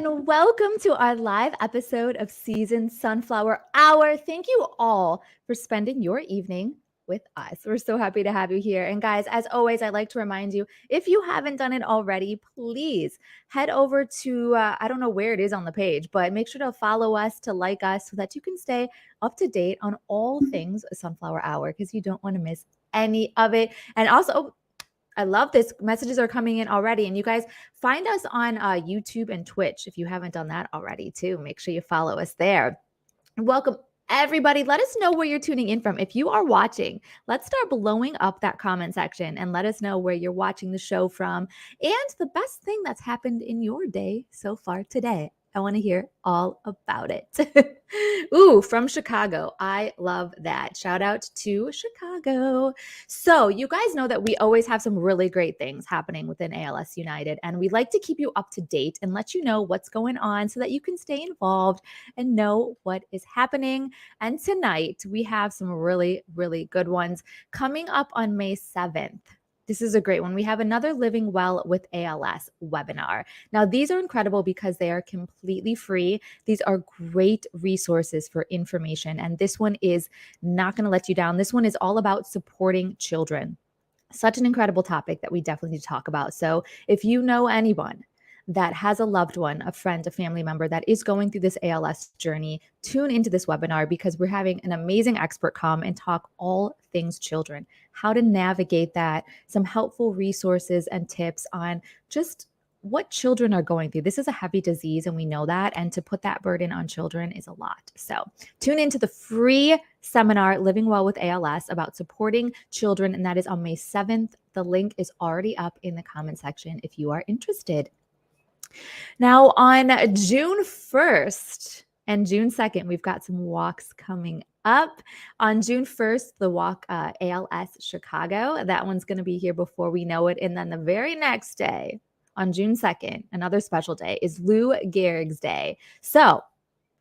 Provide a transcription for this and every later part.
and welcome to our live episode of Season Sunflower Hour. Thank you all for spending your evening with us. We're so happy to have you here. And guys, as always, I'd like to remind you, if you haven't done it already, please head over to, I don't know where it is on the page, but make sure to follow us, to like us, so that you can stay up to date on all things Sunflower Hour, because you don't want to miss any of it. And also, I love this. Messages are coming in already. And you guys find us on YouTube and Twitch if you haven't done that already too. Make sure you follow us there. Welcome everybody. Let us know where you're tuning in from. If you are watching, let's start blowing up that comment section and let us know where you're watching the show from and the best thing that's happened in your day so far today. I want to hear all about it. Ooh, from Chicago. I love that. Shout out to Chicago. So you guys know that we always have some really great things happening within ALS United, and we like to keep you up to date and let you know what's going on so that you can stay involved and know what is happening. And tonight we have some really, really good ones coming up on May 7th. This is a great one. We have another Living Well with ALS webinar. Now, these are incredible because they are completely free. These are great resources for information. And this one is not going to let you down. This one is all about supporting children. Such an incredible topic that we definitely need to talk about. So if you know anyone that has a loved one, a friend, a family member that is going through this ALS journey, tune into this webinar because we're having an amazing expert come and talk all things children, how to navigate that, some helpful resources and tips on just what children are going through. This is a heavy disease and we know that, and to put that burden on children is a lot. So tune into the free seminar, Living Well with ALS, about supporting children, and that is on May 7th. The link is already up in the comment section if you are interested. Now, on June 1st and June 2nd, we've got some walks coming up. On June 1st, the walk ALS Chicago. That one's going to be here before we know it. And then the very next day, on June 2nd, another special day, is Lou Gehrig's Day. So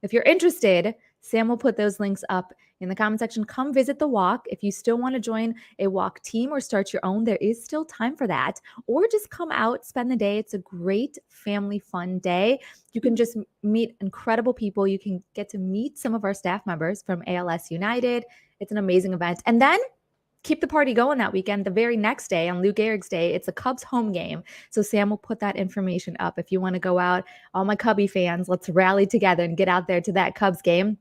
if you're interested, Sam will put those links up in the comment section. Come visit the walk. If you still want to join a walk team or start your own, there is still time for that. Or just come out, spend the day. It's a great family fun day. You can just meet incredible people. You can get to meet some of our staff members from ALS United. It's an amazing event. And then keep the party going that weekend. The very next day, on Lou Gehrig's Day, it's a Cubs home game. So Sam will put that information up. If you want to go out, all my Cubby fans, let's rally together and get out there to that Cubs game.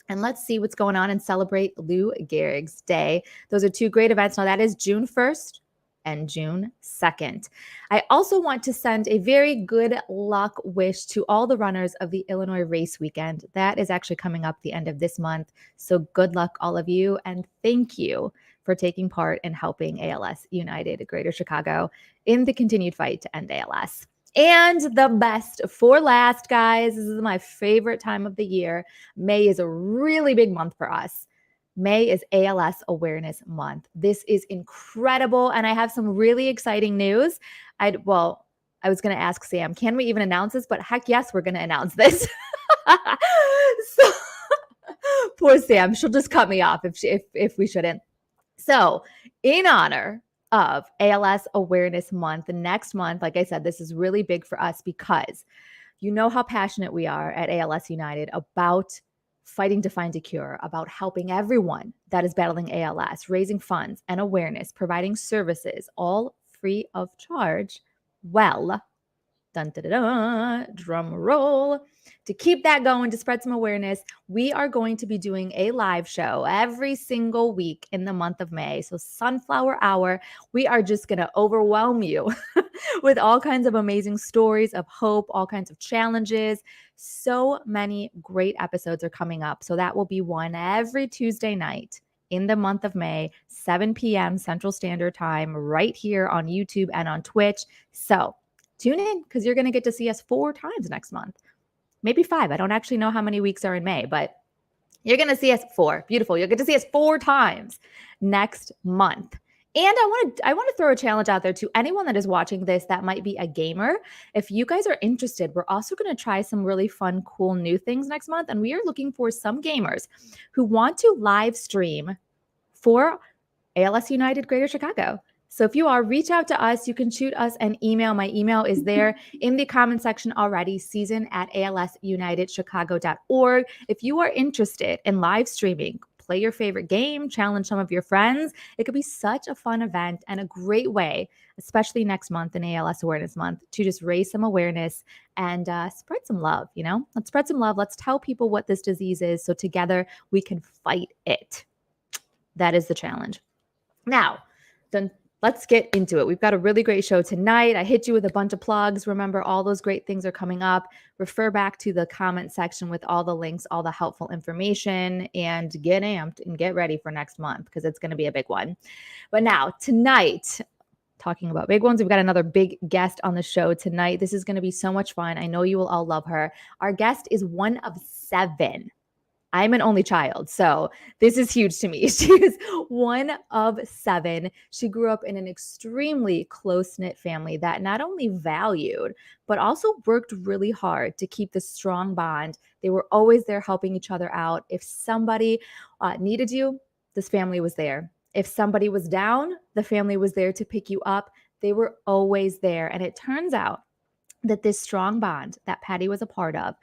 And let's see what's going on and celebrate Lou Gehrig's Day. Those are two great events. Now, that is June 1st and June 2nd. I also want to send a very good luck wish to all the runners of the Illinois Race Weekend. That is actually coming up the end of this month. So good luck, all of you. And thank you for taking part in helping ALS United Greater Chicago in the continued fight to end ALS. And the best for last, guys, this is my favorite time of the year. May is a really big month for us. May is ALS Awareness Month. This is incredible. And I have some really exciting news. I was going to ask Sam, can we even announce this? But heck yes, we're going to announce this. So, poor Sam, she'll just cut me off if we shouldn't. So in honor of ALS Awareness Month, next month, like I said, this is really big for us because you know how passionate we are at ALS United about fighting to find a cure, about helping everyone that is battling ALS, raising funds and awareness, providing services, all free of charge. Well, dun, dun, dun, dun, drum roll. To keep that going, to spread some awareness, we are going to be doing a live show every single week in the month of May. So Sunflower Hour, we are just going to overwhelm you with all kinds of amazing stories of hope, all kinds of challenges. So many great episodes are coming up. So that will be one every Tuesday night in the month of May, 7 p.m. Central Standard Time, right here on YouTube and on Twitch. So tune in because you're going to get to see us 4 times next month. Maybe 5. I don't actually know how many weeks are in May, but you're going to see us 4. Beautiful. You'll get to see us 4 times next month. And I want to throw a challenge out there to anyone that is watching this that might be a gamer. If you guys are interested, we're also going to try some really fun, cool new things next month. And we are looking for some gamers who want to live stream for ALS United Greater Chicago. So if you are, reach out to us. You can shoot us an email. My email is there in the comment section already, season@alsunitedchicago.org. If you are interested in live streaming, play your favorite game, challenge some of your friends, it could be such a fun event and a great way, especially next month in ALS Awareness Month, to just raise some awareness and spread some love. Let's spread some love. Let's tell people what this disease is so together we can fight it. That is the challenge. Now, then let's get into it. We've got a really great show tonight. I hit you with a bunch of plugs. Remember, all those great things are coming up. Refer back to the comment section with all the links, all the helpful information, and get amped and get ready for next month because it's going to be a big one. But now, tonight, talking about big ones, we've got another big guest on the show tonight. This is going to be so much fun. I know you will all love her. Our guest is one of 7. I'm an only child, so this is huge to me. She is one of 7. She grew up in an extremely close-knit family that not only valued, but also worked really hard to keep the strong bond. They were always there helping each other out. If somebody needed you, this family was there. If somebody was down, the family was there to pick you up. They were always there. And it turns out that this strong bond that Patty was a part of,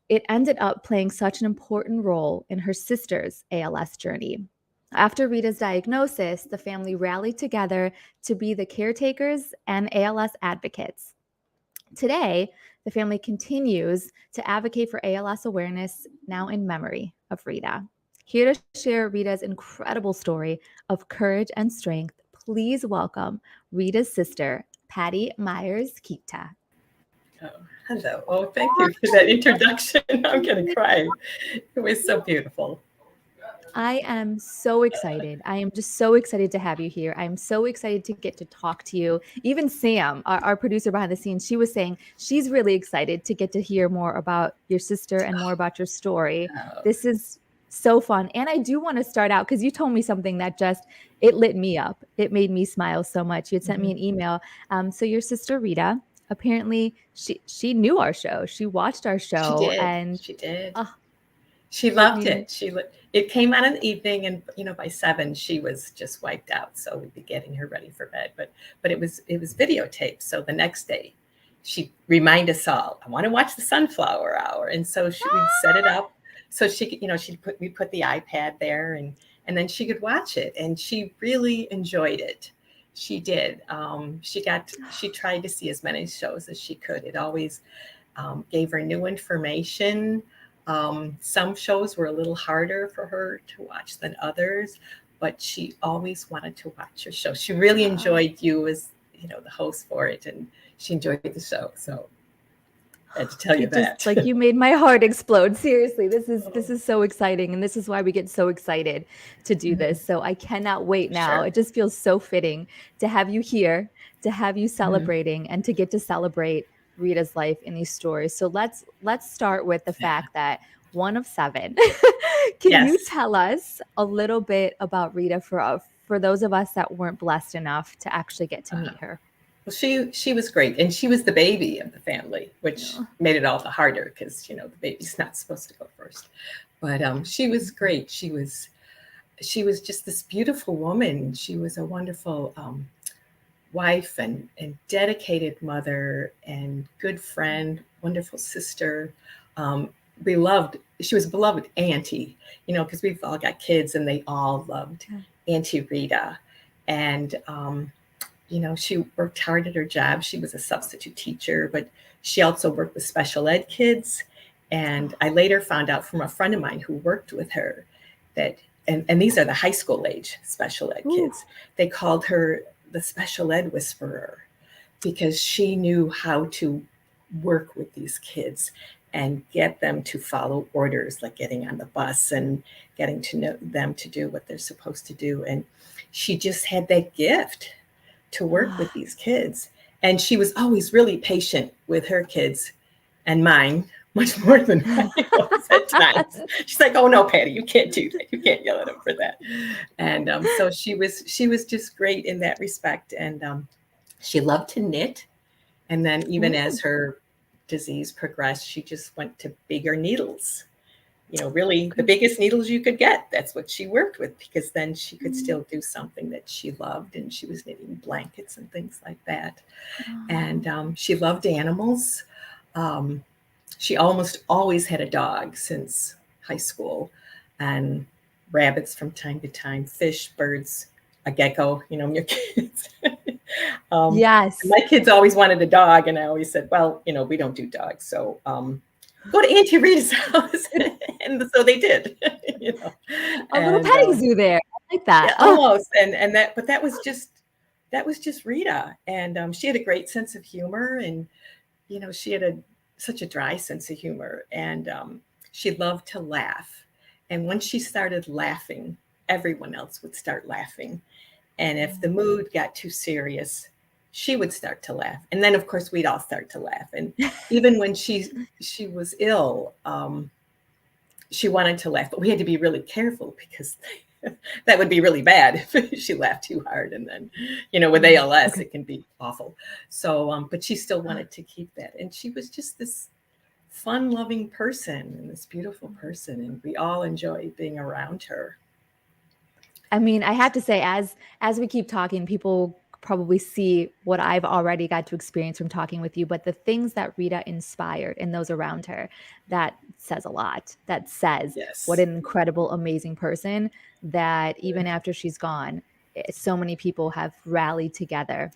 it ended up playing such an important role in her sister's ALS journey. After Rita's diagnosis, the family rallied together to be the caretakers and ALS advocates. Today, the family continues to advocate for ALS awareness, now in memory of Rita. Here to share Rita's incredible story of courage and strength, please welcome Rita's sister, Patty Meyers Kita. Oh, hello. Oh, thank you for that introduction. I'm going to cry. It was so beautiful. I am so excited. I am just so excited to have you here. I'm so excited to get to talk to you. Even Sam, our producer behind the scenes, she was saying she's really excited to get to hear more about your sister and more about your story. Oh. This is so fun. And I do want to start out because you told me something that it lit me up. It made me smile so much. You had sent me an email. So your sister, Rita, apparently she knew our show. She watched our show. She did. She loved it. It came out in the evening, and by 7 she was just wiped out. So we'd be getting her ready for bed. But it was videotaped. So the next day, she'd remind us all, I want to watch the Sunflower Hour, and so we'd set it up so she could. We put the iPad there, and then she could watch it, and she really enjoyed it. She did. She tried to see as many shows as she could. It always gave her new information. Some shows were a little harder for her to watch than others, but she always wanted to watch your show. She really enjoyed you as the host for it, and she enjoyed the show. So I had to tell you that. Like, you made my heart explode. Seriously, this is so exciting, and this is why we get so excited to do this. So I cannot wait now. It just feels so fitting to have you here, to have you celebrating, and to get to celebrate Rita's life in these stories. So let's start with the fact that one of 7. Can you tell us a little bit about Rita for those of us that weren't blessed enough to actually get to meet her? Well, she was great, and she was the baby of the family, which made it all the harder because the baby's not supposed to go first. But she was great. She was just this beautiful woman. She was a wonderful wife and dedicated mother and good friend, wonderful sister, she was a beloved auntie, because we've all got kids and they all loved Auntie Rita. And, she worked hard at her job. She was a substitute teacher, but she also worked with special ed kids. And I later found out from a friend of mine who worked with her that, and these are the high school age special ed kids, they called her the special ed whisperer because she knew how to work with these kids and get them to follow orders, like getting on the bus and getting to know them to do what they're supposed to do. And she just had that gift to work with these kids. And she was always really patient with her kids and mine, much more than I was at times. She's like, "Oh no, Patty, you can't do that. You can't yell at him for that." And so she was just great in that respect. And she loved to knit. And then even as her disease progressed, she just went to bigger needles. really the biggest needles you could get. That's what she worked with, because then she could still do something that she loved, and she was knitting blankets and things like that. And she loved animals. She almost always had a dog since high school, and rabbits from time to time, fish, birds, a gecko, your kids. Yes. My kids always wanted a dog, and I always said, well, we don't do dogs. So go to Auntie Rita's house. And so they did, A little petting zoo there. I like that. Yeah, almost. But that was just Rita. And she had a great sense of humor, and, she had such a dry sense of humor, and she loved to laugh. And once she started laughing, everyone else would start laughing. And if the mood got too serious, she would start to laugh. And then, of course, we'd all start to laugh. And even when she was ill, she wanted to laugh, but we had to be really careful, because that would be really bad if she laughed too hard. And then, with ALS, it can be awful. So, but she still wanted to keep that. And she was just this fun-loving person, and this beautiful person. And we all enjoyed being around her. I mean, I have to say, as we keep talking, people probably see what I've already got to experience from talking with you, but the things that Rita inspired in those around her, that says a lot. That says what an incredible, amazing person, that even after she's gone, so many people have rallied together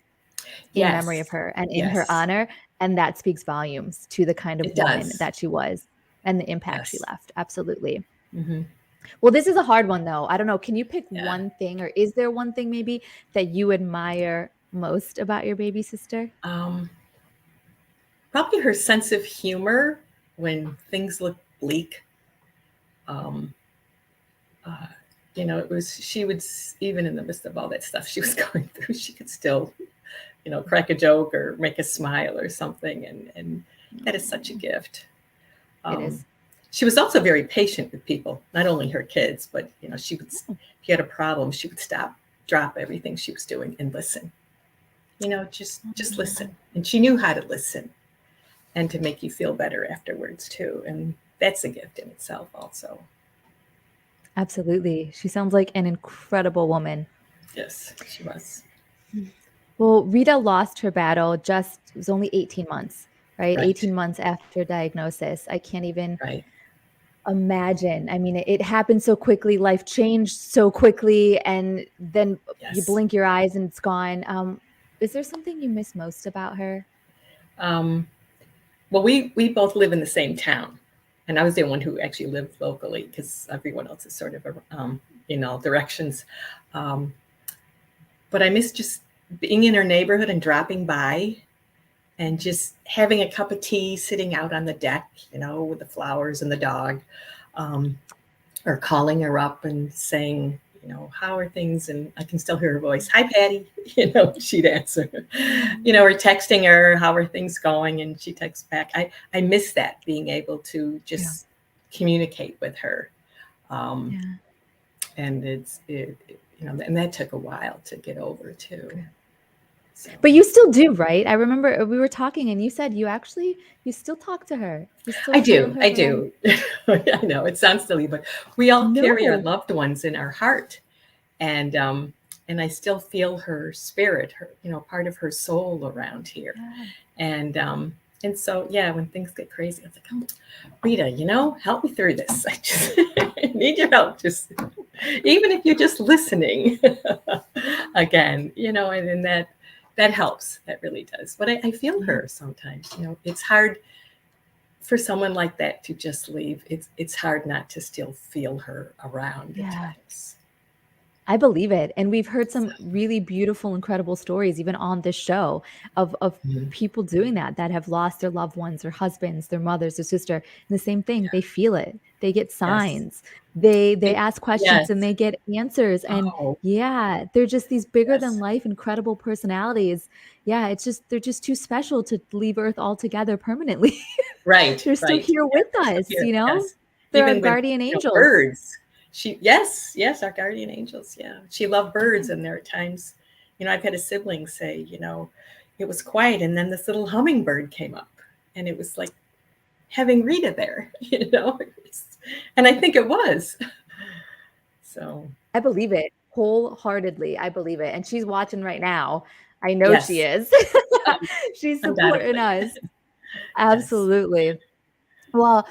in memory of her and in her honor. And that speaks volumes to the kind of woman that she was and the impact she left. Absolutely. Mm-hmm. Well, this is a hard one, though. I don't know. Can you pick one thing, or is there one thing maybe that you admire most about your baby sister? Probably her sense of humor when things look bleak. She would, even in the midst of all that stuff she was going through, she could still, crack a joke or make a smile or something. And that is such a gift. It is. She was also very patient with people, not only her kids, but, she would, if you had a problem, she would drop everything she was doing and listen, just listen. And she knew how to listen and to make you feel better afterwards too. And that's a gift in itself also. Absolutely. She sounds like an incredible woman. Yes, she was. Well, Rita lost her battle it was only 18 months, right? 18 months after diagnosis. I can't even imagine. I mean, it happened so quickly. Life changed so quickly, and then you blink your eyes and it's gone. Is there something you miss most about her? Well, we both live in the same town, and I was the one who actually lived locally, because everyone else is sort of in all directions. But I miss just being in her neighborhood and dropping by and just having a cup of tea, sitting out on the deck, with the flowers and the dog, or calling her up and saying, how are things? And I can still hear her voice. Hi, Patty. She'd answer, or texting her, how are things going? And she texts back. I miss that, being able to just communicate with her. And and that took a while to get over too. So. But you still do, right? I remember we were talking and you said you still talk to her. I do. I know it sounds silly, but we all carry our loved ones in our heart. And I still feel her spirit, her, part of her soul around here. Yeah. And so, when things get crazy, I was like, oh, Rita, help me through this. I just need your help. Just, even if you're just listening again, and that helps. That really does. But I feel her sometimes. It's hard for someone like that to just leave. It's hard not to still feel her around at times. I believe it. And we've heard some really beautiful, incredible stories, even on this show, of people doing that have lost their loved ones, their husbands, their mothers, their sister. And the same thing, they feel it. They get signs. They ask questions and they get answers. And they're just these bigger than life, incredible personalities. Yeah, they're just too special to leave Earth altogether permanently. Right. They're still here with us, They're even our guardian angels. Birds. Yes, our guardian angels. Yeah. She loved birds. And there are times, I've had a sibling say, it was quiet. And then this little hummingbird came up, and it was like having Rita there, And I think it was. So, I believe it wholeheartedly. I believe it. And she's watching right now. I know she yes, is. She's supporting undoubtedly. us. Yes. Absolutely. Well,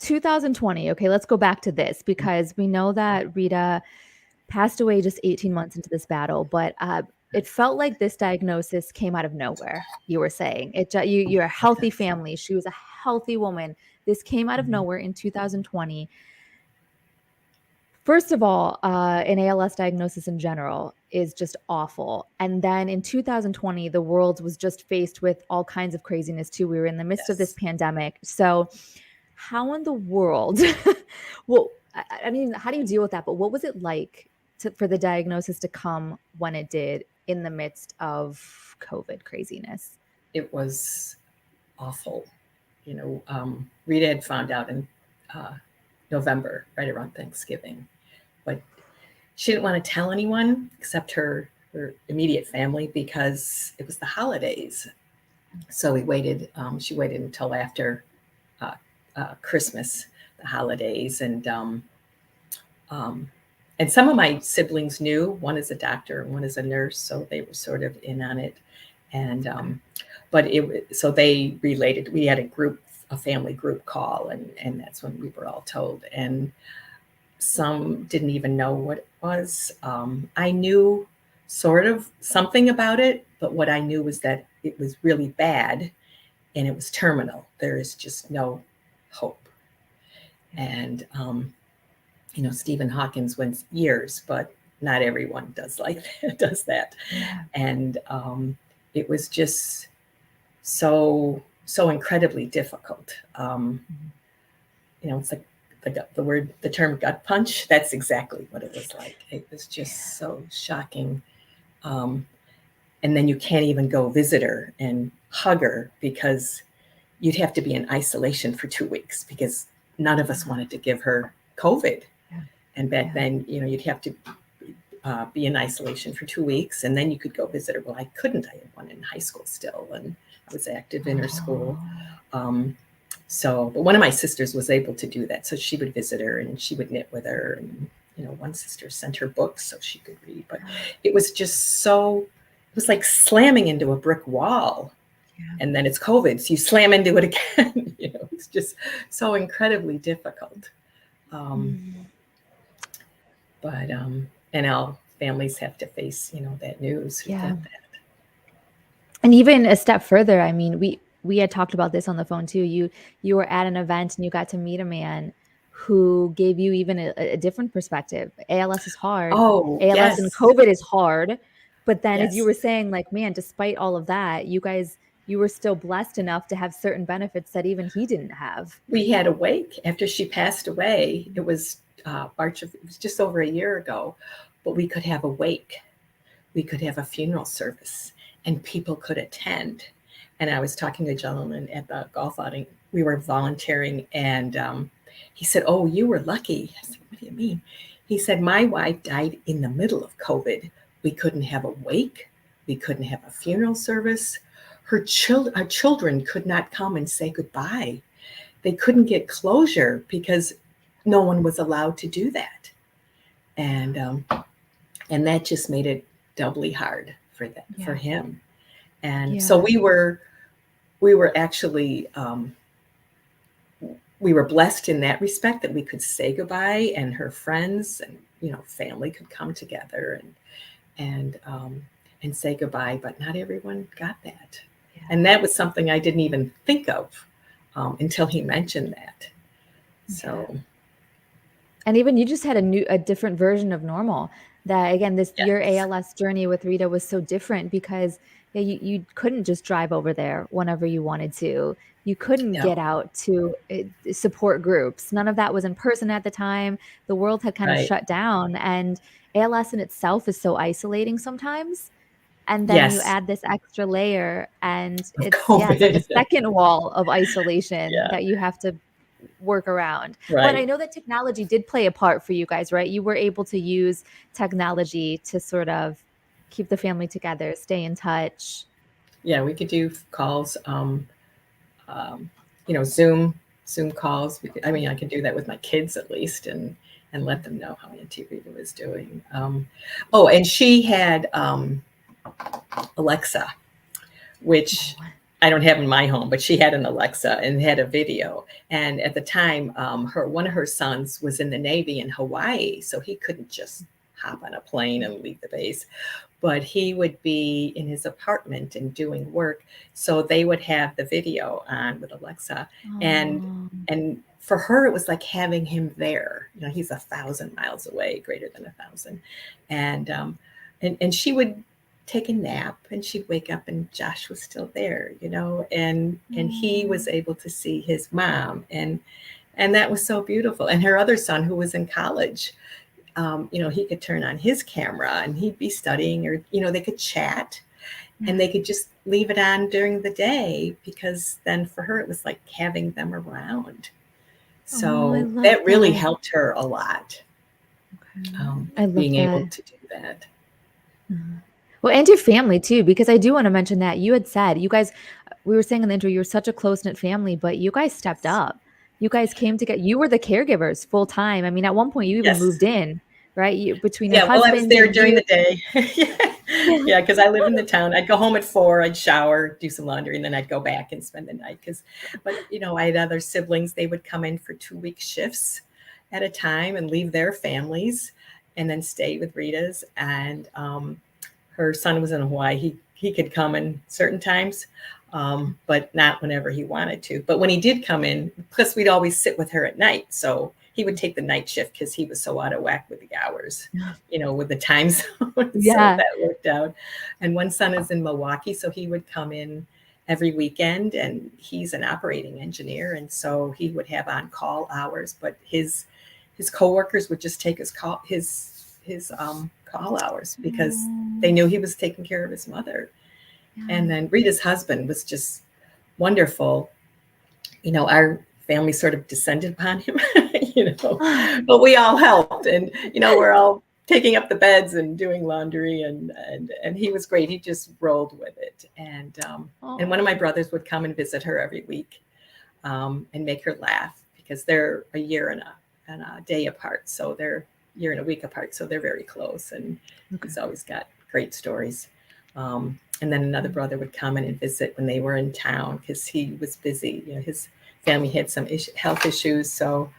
2020. Okay, let's go back to this because we know that Rita passed away just 18 months into this battle, but it felt like this diagnosis came out of nowhere. You were saying you're a healthy Yes. family. She was a healthy woman. This came out of Mhm. nowhere in 2020. First of all, an ALS diagnosis in general is just awful. And then in 2020, the world was just faced with all kinds of craziness too. We were in the midst of this Yes. pandemic. So, how in the world? Well, I mean, how do you deal with that? But what was it like for the diagnosis to come when it did in the midst of COVID craziness? It was awful. Rita had found out in uh, November, right around Thanksgiving, but she didn't want to tell anyone except her immediate family because it was the holidays. So we waited. She waited until after uh, Christmas, the holidays, um, and some of my siblings knew. One is a doctor and one is a nurse, so they were sort of in on it. And but so they related. We had a family group call, and that's when we were all told. And some didn't even know what it was. I knew sort of something about it, but what I knew was that it was really bad and it was terminal. There is just no hope. And Stephen Hawkins went years, but not everyone does like that, does that. Yeah. And it was just so incredibly difficult. It's like the term gut punch. That's exactly what it was like. It was just so shocking. Um, and then you can't even go visit her and hug her because you'd have to be in isolation for 2 weeks because none of us wanted to give her COVID. Yeah. And back Yeah. then, you'd have to be in isolation for 2 weeks and then you could go visit her. Well, I couldn't. I had one in high school still and I was active in her school. But one of my sisters was able to do that. So she would visit her and she would knit with her. And, one sister sent her books so she could read. But it was just it was like slamming into a brick wall. Yeah. And then it's COVID. So you slam into it again. It's just so incredibly difficult. But, and all families have to face, that news. Yeah. And even a step further, I mean, we had talked about this on the phone too. You were at an event and you got to meet a man who gave you even a different perspective. ALS is hard. Oh, ALS yes. and COVID is hard. But then as you Yes. were saying, like, man, despite all of that, you were still blessed enough to have certain benefits that even he didn't have. We had a wake after she passed away. It was March it was just over a year ago, but we could have a wake. We could have a funeral service and people could attend. And I was talking to a gentleman at the golf outing. We were volunteering and he said, "Oh, you were lucky." I said, "What do you mean?" He said, "My wife died in the middle of COVID. We couldn't have a wake. We couldn't have a funeral service. Our children could not come and say goodbye. They couldn't get closure because no one was allowed to do that." And that just made it doubly hard for him. And so we were actually we were blessed in that respect that we could say goodbye and her friends and family could come together and say goodbye, but not everyone got that. Yeah. And that was something I didn't even think of until he mentioned that. So, and even you just had a different version of normal. That again, your ALS journey with Rita was so different because you couldn't just drive over there whenever you wanted to. You couldn't get out to support groups. None of that was in person at the time. The world had kind of shut down, and ALS in itself is so isolating sometimes. And then you add this extra layer, and it's like a second wall of isolation that you have to work around. Right. But I know that technology did play a part for you guys, right? You were able to use technology to sort of keep the family together, stay in touch. Yeah, we could do calls, Zoom Zoom calls. I can do that with my kids at least, and let them know how Auntie Rita was doing. And she had Alexa, which I don't have in my home, but she had an Alexa and had a video. And at the time, one of her sons was in the Navy in Hawaii, so he couldn't just hop on a plane and leave the base. But he would be in his apartment and doing work, so they would have the video on with Alexa, and for her it was like having him there. He's 1,000 miles away, greater than 1,000, and she would take a nap and she'd wake up and Josh was still there, and he was able to see his mom, and that was so beautiful. And her other son, who was in college, he could turn on his camera and he'd be studying, or they could chat, and they could just leave it on during the day, because then for her it was like having them around. So that really helped her a lot. Being able to do that. Well, and your family too, because I do want to mention that you had said we were saying in the intro, you're such a close-knit family, but you guys stepped up. You guys came together. You were the caregivers full time. I mean, at one point you even moved in, right? Between your husband. Well, I was there during the day. Yeah, because I live in the town. I'd go home at 4, I'd shower, do some laundry, and then I'd go back and spend the night. But I had other siblings. They would come in for 2-week shifts at a time and leave their families and then stay with Rita's. And her son was in Hawaii. He could come in certain times, but not whenever he wanted to. But when he did come in, plus we'd always sit with her at night. So he would take the night shift because he was so out of whack with the hours, with the time zone. Yeah. So that worked out. And one son is in Milwaukee, so he would come in every weekend, and he's an operating engineer. And so he would have on-call hours, but his coworkers would just take his call hours, because they knew he was taking care of his mother. And then Rita's husband was just wonderful. Our family sort of descended upon him, but we all helped, and we're all taking up the beds and doing laundry, and he was great. He just rolled with it. And one of my brothers would come and visit her every week, and make her laugh, because they're a year and a day apart. So they're year and a week apart. So they're very close, and he's always got great stories. And then another brother would come in and visit when they were in town, because he was busy. His family had some health issues. So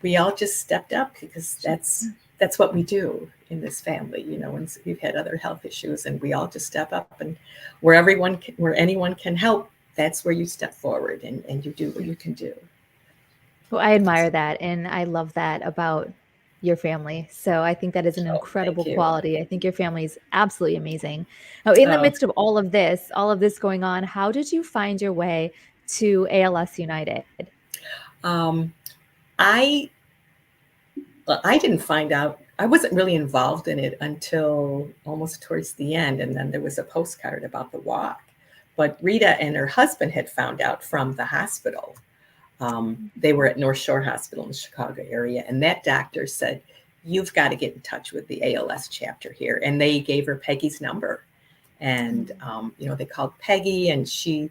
we all just stepped up, because that's what we do in this family. When we've had other health issues, and we all just step up, and where anyone can help, that's where you step forward and you do what you can do. Well, I admire that, and I love that about your family. So I think that is an incredible quality. I think your family is absolutely amazing. Now, in the midst of all of this going on, how did you find your way to ALS United? I didn't find out. I wasn't really involved in it until almost towards the end. And then there was a postcard about the walk. But Rita and her husband had found out from the hospital. They were at North Shore Hospital in the Chicago area. And that doctor said, "You've got to get in touch with the ALS chapter here." And they gave her Peggy's number. And, they called Peggy, and she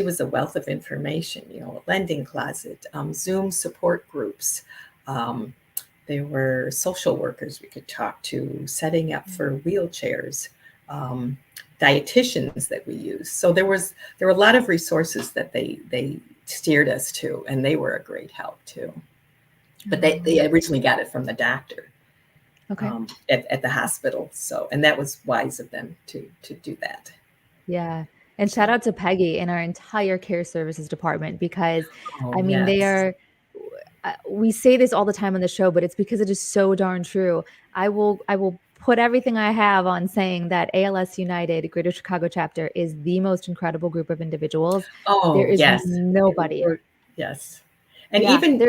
was a wealth of information, a lending closet, Zoom support groups. There were social workers we could talk to, setting up for wheelchairs, dietitians that we use. So there were a lot of resources that they steered us to, and they were a great help too. But they originally got it from the doctor, at the hospital. So, and that was wise of them to do that. Yeah. And shout out to Peggy and our entire care services department, because they are, we say this all the time on the show, but it's because it is so darn true. I will put everything I have on saying that ALS United Greater Chicago chapter is the most incredible group of individuals. There is nobody. Yes. And even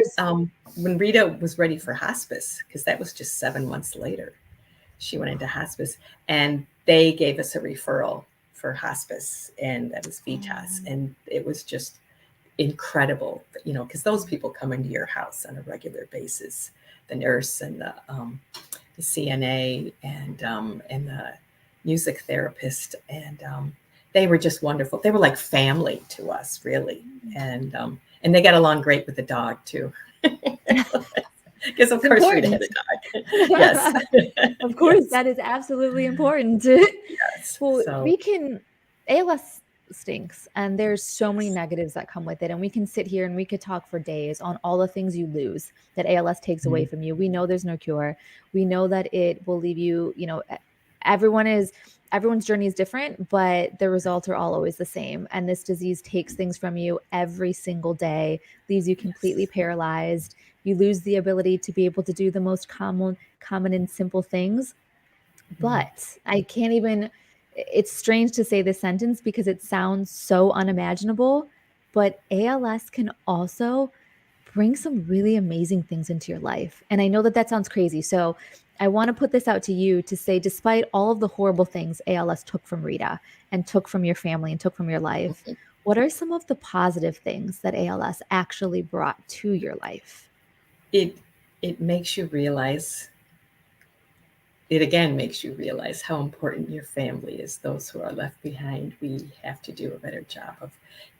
when Rita was ready for hospice, because that was just 7 months later, she went into hospice, and they gave us a referral for hospice, and that was Vitas. And it was just incredible, because those people come into your house on a regular basis, the nurse and the CNA and the music therapist, and they were just wonderful. They were like family to us, really. And And they got along great with the dog too. Because of It's course Rita had important. a dog. Yes. Of course, Yes. that is absolutely important. Yes. Well, So we can ALS stinks and there's so many negatives that come with it, and we can sit here and we could talk for days on all the things you lose that ALS takes away from you. We know there's no cure. We know that it will leave you, everyone's journey is different, but the results are all always the same. And this disease takes things from you every single day, leaves you completely yes. paralyzed. You lose the ability to be able to do the most common and simple things. But I can't even, it's strange to say this sentence because it sounds so unimaginable, but ALS can also bring some really amazing things into your life. And I know that that sounds crazy. So I want to put this out to you to say, despite all of the horrible things ALS took from Rita and took from your family and took from your life, what are some of the positive things that ALS actually brought to your life? It it makes you realize it again makes you realize how important your family is. Those who are left behind, we have to do a better job of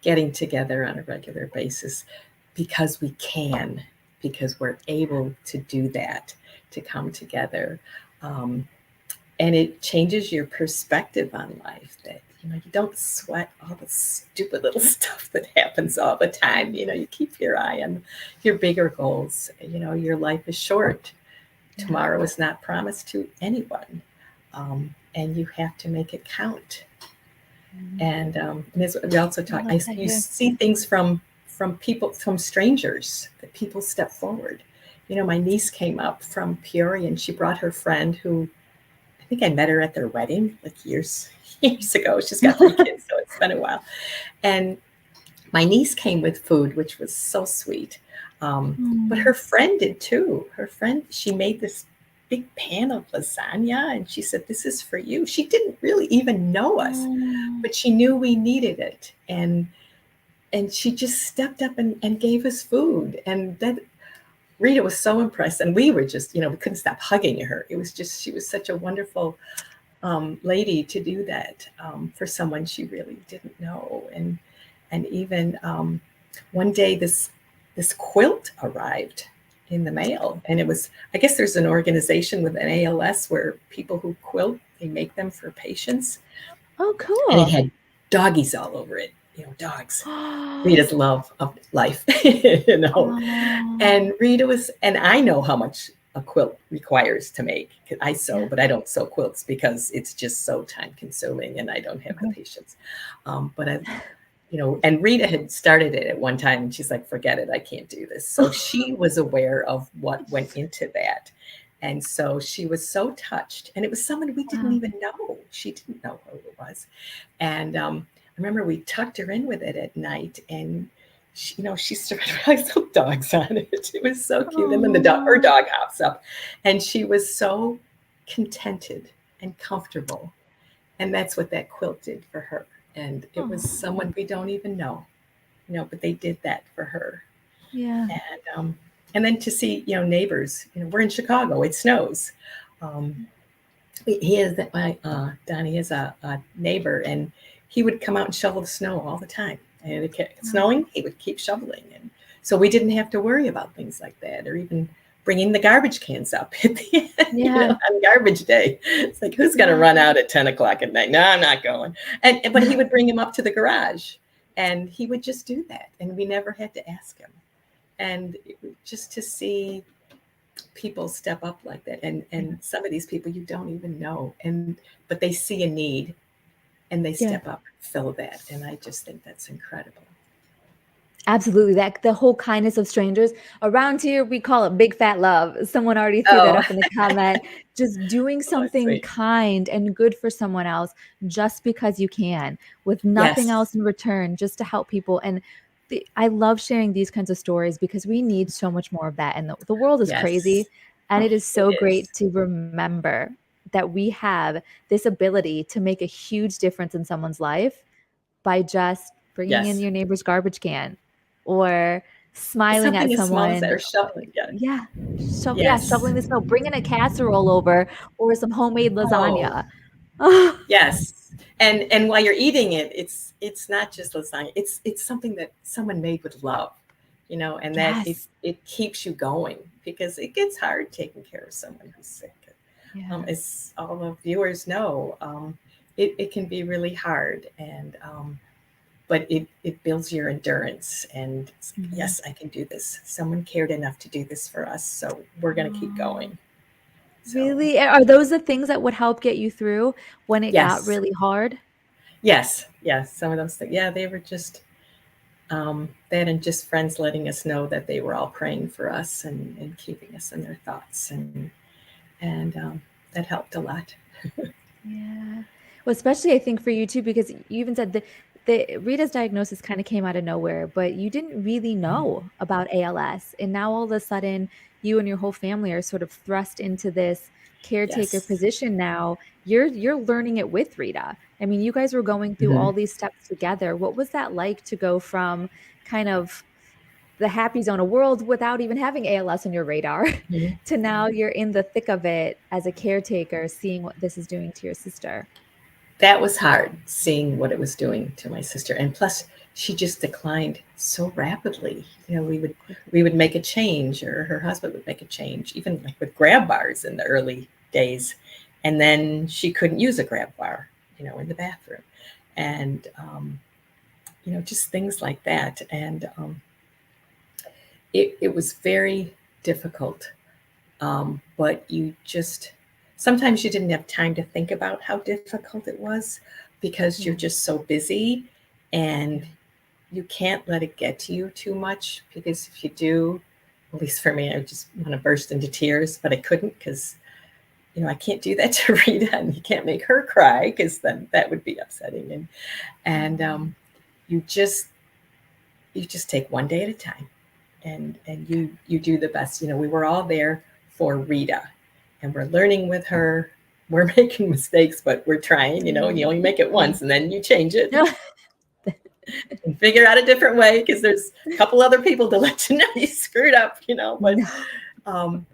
getting together on a regular basis because we can, because we're able to do that, to come together. Um, and it changes your perspective on life that, you don't sweat all the stupid little stuff that happens all the time. You keep your eye on your bigger goals. Your life is short. Yeah. Tomorrow is not promised to anyone, and you have to make it count. And as we also I talk, love that you here. see things from people, from strangers, that people step forward. My niece came up from Peoria, and she brought her friend, who I think I met her at their wedding like years ago. She's got 3 kids, so it's been a while. And my niece came with food, which was so sweet. But her friend did too. She made this big pan of lasagna, and she said, "This is for you." She didn't really even know us, Oh, but she knew we needed it. And she just stepped up and gave us food. And that Rita was so impressed. And we were just, we couldn't stop hugging her. It was just, she was such a wonderful lady to do that for someone she really didn't know. And even one day this quilt arrived in the mail, and it was, I guess there's an organization with an ALS where people who quilt, they make them for patients, oh, and it cool. had doggies all over it. Dogs. Oh, Rita's love of life, you know. oh, And and I know how much a quilt requires to make. I sew, yeah. but I don't sew quilts because it's just so time consuming and I don't have the Mhm. patience. But and Rita had started it at one time, and she's like, forget it, I can't do this. So she was aware of what went into that. And so she was so touched. And it was someone we didn't Wow. even know. She didn't know who it was. And I remember we tucked her in with it at night, and she started having some dogs on it. It was so cute. And then her Oh, dog hops up, and she was so contented and comfortable. And that's what that quilt did for her. And it was oh, someone we don't even know, but they did that for her. yeah. And then to see, neighbors, we're in Chicago, it snows. Um, he is that my Donnie is a neighbor, and he would come out and shovel the snow all the time. And it kept Wow. snowing, he would keep shoveling, and so we didn't have to worry about things like that, or even bringing the garbage cans up at the end, Yeah. on garbage day. It's like, who's going to Yeah. run out at 10 o'clock at night? No, I'm not going. But he would bring him up to the garage, and he would just do that, and we never had to ask him. And just to see people step up like that, and some of these people you don't even know, but they see a need, and they Yeah. step up and fill that, and I just think that's incredible. Absolutely. That the whole kindness of strangers around here, we call it big fat love. Someone already threw that Oh, up in the comment. Just doing oh, something sweet. kind and good for someone else just because you can, with nothing Yes, else in return, just to help people. And I love sharing these kinds of stories because we need so much more of that. And the world is crazy. yes, And it is it so is. great to remember that we have this ability to make a huge difference in someone's life by just bringing in Yes, your neighbor's garbage can or it's smiling at something as small as that, someone. or shoveling. Yeah, Yeah. yes, Shoveling the snow, bringing a casserole over or some homemade oh, lasagna. yes. And while you're eating it, it's not just lasagna, it's something that someone made with love. and that Yes. it keeps you going, because it gets hard taking care of someone who's sick. Yeah. As all the viewers know, it can be really hard, and but it builds your endurance. And Mhm. yes, I can do this. Someone cared enough to do this for us, so we're going to keep Oh, going. So really? Are those the things that would help get you through when it got yes, really hard? yes. Some of those things, yeah, they were just that, and just friends letting us know that they were all praying for us, and keeping us in their thoughts, and that helped a lot. Yeah. Well, especially I think for you too, because you even said the Rita's diagnosis kind of came out of nowhere, but you didn't really know about ALS. And now all of a sudden, you and your whole family are sort of thrust into this caretaker Yes. position now. You're learning it with Rita. I mean, you guys were going through Hmm. all these steps together. What was that like to go from kind of the happy zone, a world without even having ALS on your radar, Hmm. to now you're in the thick of it as a caretaker, seeing what this is doing to your sister? That was hard, seeing what it was doing to my sister, and plus she just declined so rapidly. We would make a change, or her husband would make a change, even like with grab bars in the early days, and then she couldn't use a grab bar, in the bathroom, and just things like that. And it was very difficult. But sometimes you didn't have time to think about how difficult it was, because you're Yeah. just so busy, and Yeah. you can't let it get to you too much, because if you do, at least for me, I just want to burst into tears, but I couldn't, because I can't do that to Rita, and you can't make her cry, because then that would be upsetting. And you just you just take one day at a time, and you do the best. We were all there for Rita, and we're learning with her. We're making mistakes, but we're trying, and you only make it once, and then you change it No. and figure out a different way, because there's a couple other people to let you know you screwed up, but No. um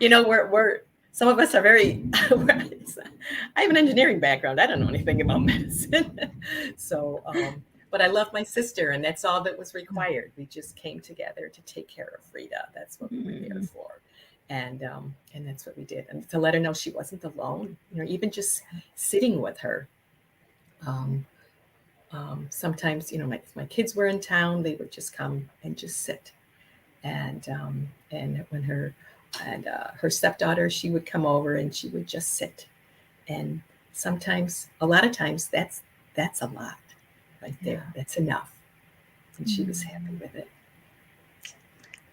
we're some of us are very I have an engineering background. I don't know anything about medicine. So but I love my sister, and that's all that was required. We just came together to take care of Rita. That's what we were there Mm. for. And that's what we did, and to let her know she wasn't alone, even just sitting with her. um, Sometimes, my kids were in town, they would just come and just sit. And when her stepdaughter, she would come over, and she would just sit. And sometimes, a lot of times, that's a lot right there. Yeah. That's enough. And she was happy Mm. with it.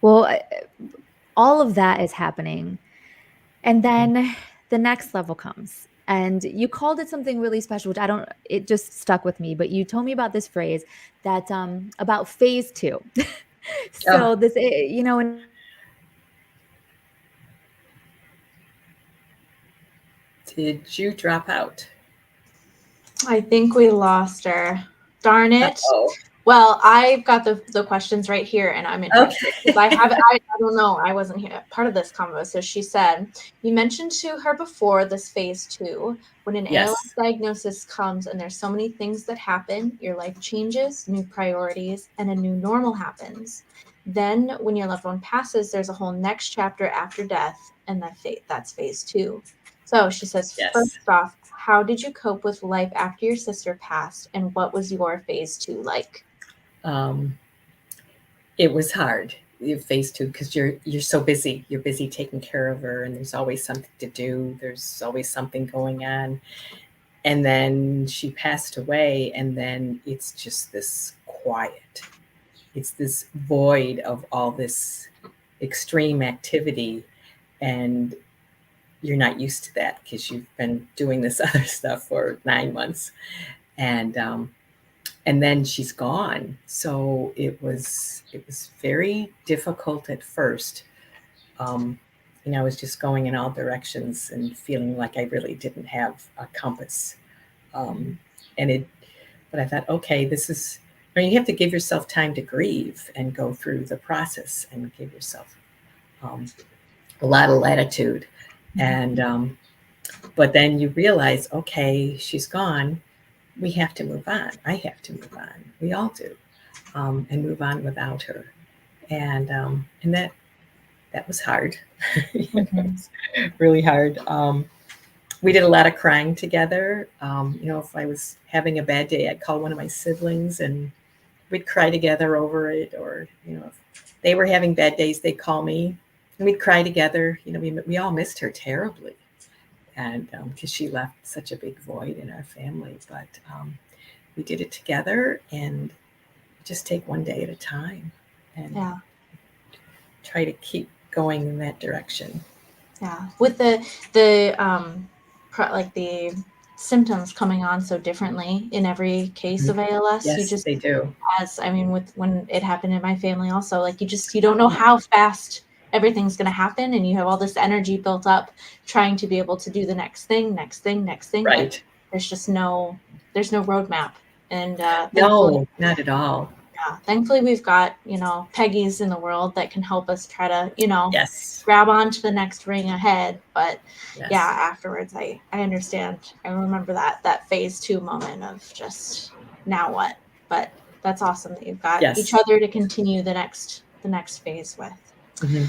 Well, all of that is happening. And then the next level comes. And you called it something really special, which it just stuck with me. But you told me about this phrase that about phase two. Oh, So and did you drop out? I think we lost her. Darn it. Oh, Well, I've got the questions right here, and I'm interested because I okay. have I don't know, I wasn't here part of this convo. So she said, you mentioned to her before this phase two, when an ALS Yes. diagnosis comes and there's so many things that happen, your life changes, new priorities, and a new normal happens. Then when your loved one passes, there's a whole next chapter after death, and that's phase two. So she says, first Yes. off, how did you cope with life after your sister passed, and what was your phase two like? Um, it was hard. You phase two, because you're so busy. You're busy taking care of her, and there's always something to do. There's always something going on. And then she passed away, and then it's just this quiet. It's this void of all this extreme activity, and you're not used to that, because you've been doing this other stuff for 9 months, and and then she's gone. So it was very difficult at first. Um, I was just going in all directions, and feeling like I really didn't have a compass. Um, and it, but I thought, okay, you have to give yourself time to grieve and go through the process, and give yourself um, a lot of latitude. And but then you realize, okay, she's gone. We have to move on. I have to move on. We all do, and move on without her. and that was hard. It Mhm. was really hard. We did a lot of crying together. If I was having a bad day, I'd call one of my siblings and we'd cry together over it. Or, if they were having bad days, they'd call me and we'd cry together. We all missed her terribly. And because she left such a big void in our family. But we did it together and just take one day at a time and Yeah. try to keep going in that direction. Yeah. With the like the symptoms coming on so differently in every case of ALS, you Yes, just, they do. as I mean, with when it happened in my family also, like you don't know how fast everything's going to happen, and you have all this energy built up trying to be able to do the next thing, but Right. there's no roadmap. And No, not at all. thankfully we've got, Peggy's in the world that can help us try to, Yes. grab onto the next ring ahead. But yeah, Yes. afterwards I understand. I remember that phase 2 moment of just, now what? But that's awesome that you've got each Yes. other to continue the next phase with. Mhm.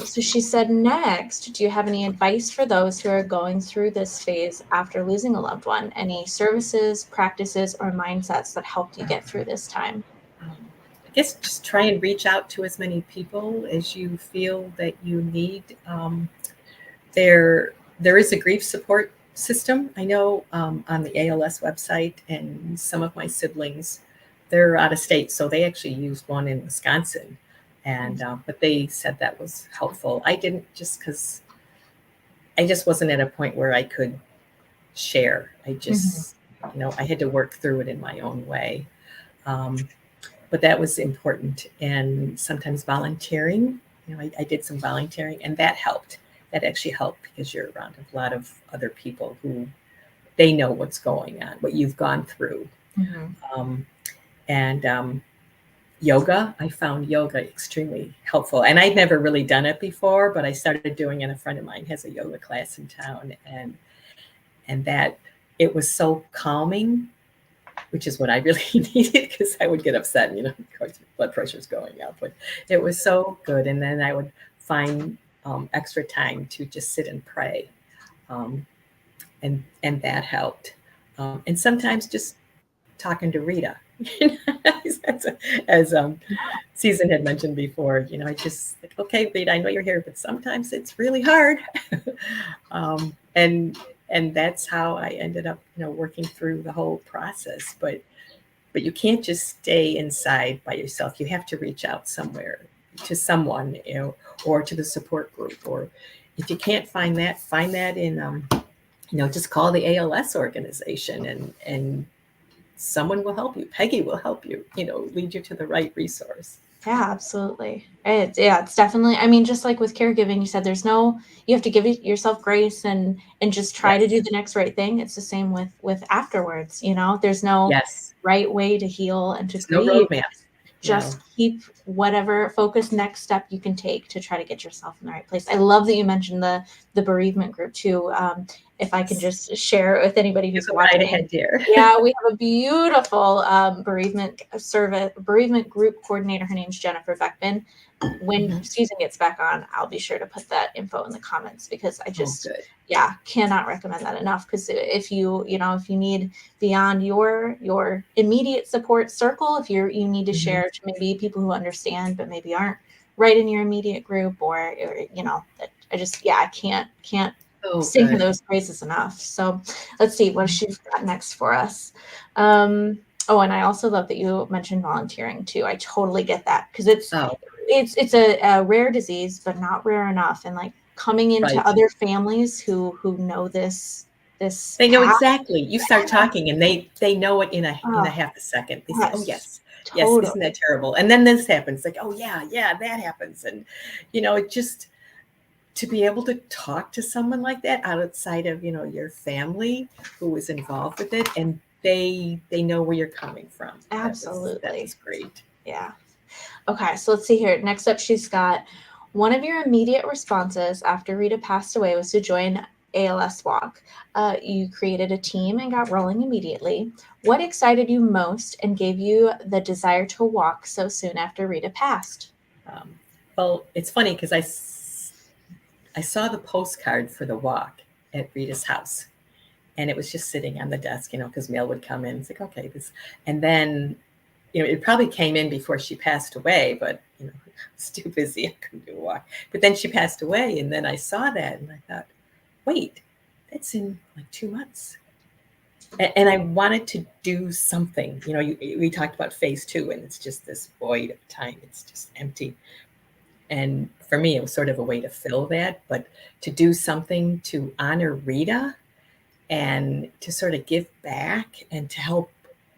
So she said, next, do you have any advice for those who are going through this phase after losing a loved one? Any services, practices, or mindsets that helped you get through this time? I guess just try and reach out to as many people as you feel that you need. There is a grief support system. I know on the ALS website, and some of my siblings, they're out of state, so they actually used one in Wisconsin, and but they said that was helpful. I didn't, just because I just wasn't at a point where I could share. I just, I had to work through it in my own way. Um, but that was important. And sometimes volunteering, I did some volunteering and that helped. That actually helped because you're around a lot of other people who they know what's going on, what you've gone through. Um, and yoga, I found yoga extremely helpful. And I'd never really done it before, but I started doing it. A friend of mine has a yoga class in town, and that it was so calming, which is what I really needed, because I would get upset, of course, blood pressure's going up. But it was so good. And then I would find extra time to just sit and pray, and that helped. And sometimes just talking to Rita, as Susan had mentioned before, I just like, okay, Rita, I know you're here, but sometimes it's really hard. And that's how I ended up, working through the whole process. But you can't just stay inside by yourself. You have to reach out somewhere to someone, or to the support group. Or if you can't find that in, just call the ALS organization, and someone will help you. Peggy will help you, lead you to the right resource. Yeah, absolutely. It's definitely, I mean, just like with caregiving, you said you have to give yourself grace and just try to do Yes. the next right thing. It's the same with afterwards, there's no Yes. right way to heal and to There's no grieve. roadmap. Just No. keep whatever focus next step you can take to try to get yourself in the right place. I love that you mentioned the bereavement group too. If I can just share it with anybody You who's go right watching. ahead, dear. Yeah, we have a bebeautiful bereavement group coordinator. Her name's Jennifer Beckman. When Susan gets back on, I'll be sure to put that info in the comments, because I just, Good. cannot recommend that enough. Because if you need beyond your immediate support circle, if you need to share to maybe people who understand but maybe aren't right in your immediate group, or I just, I can't sing Good. those praises enough. So let's see what she's got next for us. Oh, and I also love that you mentioned volunteering too. I totally get that, because it's a rare disease, but not rare enough. And like coming into Right. other families who know this They know path. exactly. You start talking and they know it in a half a second. They say, "Oh yes, yes, totally. isn't that terrible?" And then this happens. Like, "Oh yeah, that happens." And it just, to be able to talk to someone like that outside of your family who is involved with it, and they know where you're coming from. Absolutely. That was great. Yeah. Okay, so let's see here. Next up, she's got, one of your immediate responses after Rita passed away was to join ALS walk. You created a team and got rolling immediately. What excited you most and gave you the desire to walk so soon after Rita passed? Well, it's funny because I saw the postcard for the walk at Rita's house, and it was just sitting on the desk, because mail would come in. It's like, okay, this, and then, it probably came in before she passed away, but I was too busy. I couldn't do a walk. But then she passed away, and then I saw that, and I thought, wait, that's in like 2 months. And I wanted to do something. We talked about phase 2, and it's just this void of time. It's just empty. And for me, it was sort of a way to fill that, but to do something to honor Rita and to sort of give back and to help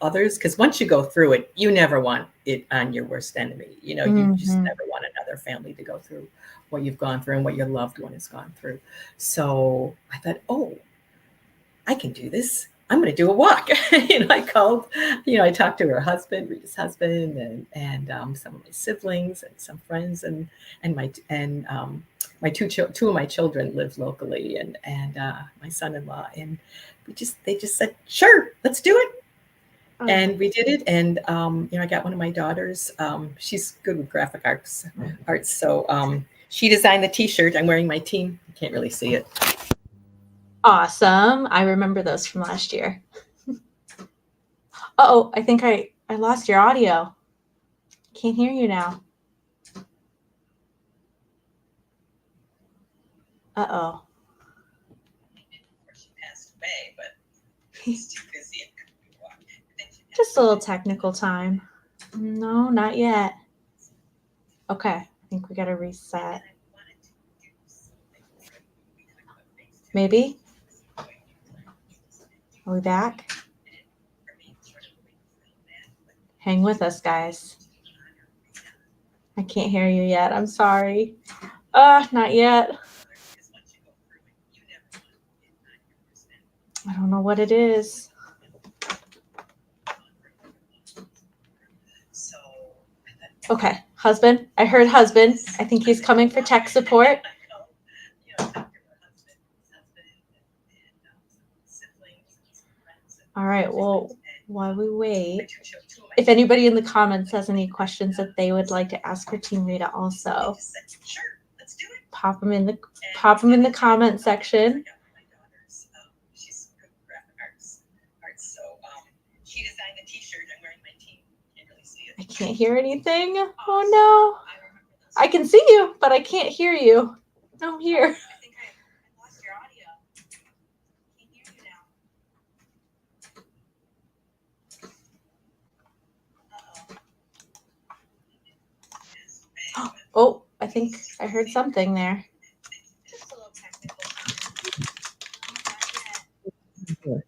others. Because once you go through it, you never want it on your worst enemy. You just never want another family to go through what you've gone through and what your loved one has gone through. So I thought, oh, I can do this. I'm going to do a walk. I called, I talked to her husband, Rita's husband, and some of my siblings and some friends, and my two of my children live locally, and my son-in-law, and they just said, sure, let's do it. And we did it. And, I got one of my daughters. She's good with graphic arts. So she designed the t-shirt. I'm wearing my team. You can't really see it. Awesome. I remember those from last year. Uh-oh, I think I lost your audio. Can't hear you now. Uh-oh. She passed away, but she's too busy. Just a little technical time. No, not yet. Okay, I think we got to reset. Maybe? Are we back? Hang with us, guys. I can't hear you yet. I'm sorry. Not yet. I don't know what it is. Okay, husband. I heard husband. I think he's coming for tech support. All right, well, while we wait, if anybody in the comments has any questions that they would like to ask for Team Rita also, pop them in the comment section. I can't hear anything. Oh no. I can see you, but I can't hear you. I'm here. I think I lost your audio. Can't hear you now. Oh, I think I heard something there. Just a little technical.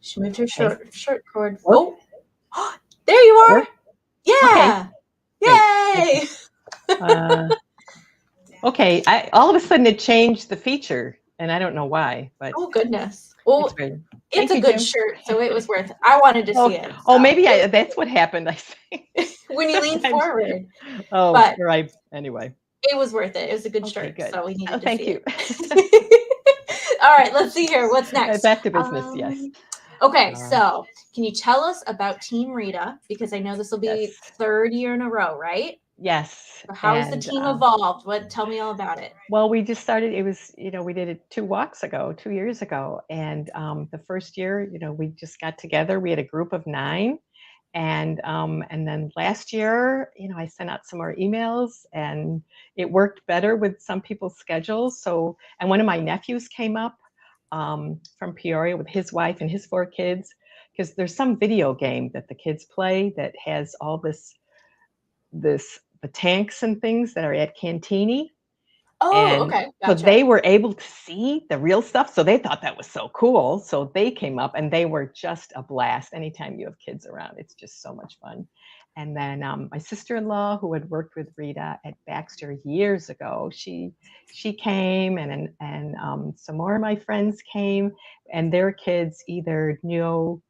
She moved her shirt cord. Oh, there you are. Yeah. Okay. Yay. Okay. All of a sudden it changed the feature, and I don't know why, but oh goodness. Well, it's a good shirt, so it was worth it. I wanted to see it. So. Oh, maybe that's what happened. I think when you lean forward. Oh, but right. Anyway, it was worth it. It was a good shirt, good. so we needed to thank see you. it. All right, let's see here. What's next? Back to business. Yes. Okay, so can you tell us about Team Rita? Because I know this will be third year in a row, right? Yes. So how has the team evolved? Tell me all about it. Well, we just started. It was, we did it 2 years ago, and the first year, we just got together. We had a group of 9, and then last year, I sent out some more emails, and it worked better with some people's schedules. So, and one of my nephews came up from Peoria with his wife and his 4 kids, because there's some video game that the kids play that has all the tanks and things that are at Cantini. Oh, okay. Gotcha. So they were able to see the real stuff. So they thought that was so cool. So they came up, and they were just a blast. Anytime you have kids around, it's just so much fun. And then my sister-in-law, who had worked with Rita at Baxter years ago, she came, and some more of my friends came, and their kids either know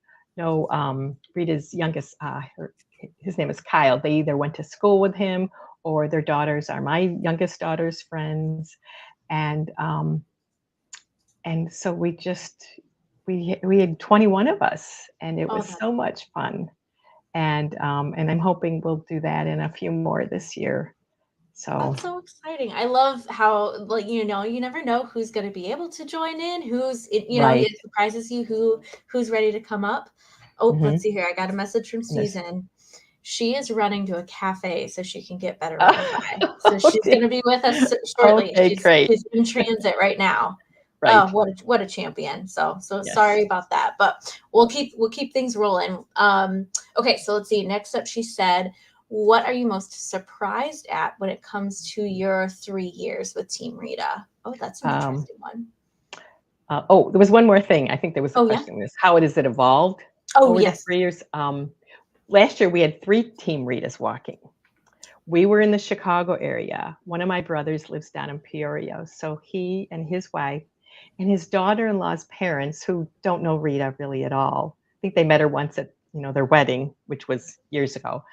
Rita's youngest, his name is Kyle. They either went to school with him, or their daughters are my youngest daughter's friends. And and so we had 21 of us, and it Oh, was that's so much fun. And I'm hoping we'll do that in a few more this year. So That's so exciting. I love how, like, you never know who's going to be able to join in, right. it surprises you who's ready to come up. Oh, Hmm. let's see here. I got a message from Yes. Susan. She is running to a cafe so she can get better Wi-Fi. So she's Okay. going to be with us shortly. Okay, great. She's in transit right now. Right. Oh, what a champion. So Yes. sorry about that, but we'll keep things rolling. Okay, so let's see. Next up, she said, what are you most surprised at when it comes to your 3 years with Team Rita? Oh, that's an interesting one. There was one more thing. I think there was a Oh, yeah? question. How has it evolved Oh, over the yes. 3 years? Last year we had 3 Team Ritas walking. We were in the Chicago area. One of my brothers lives down in Peoria, so he and his wife and his daughter-in-law's parents, who don't know Rita really at all. I think they met her once at their wedding, which was years ago.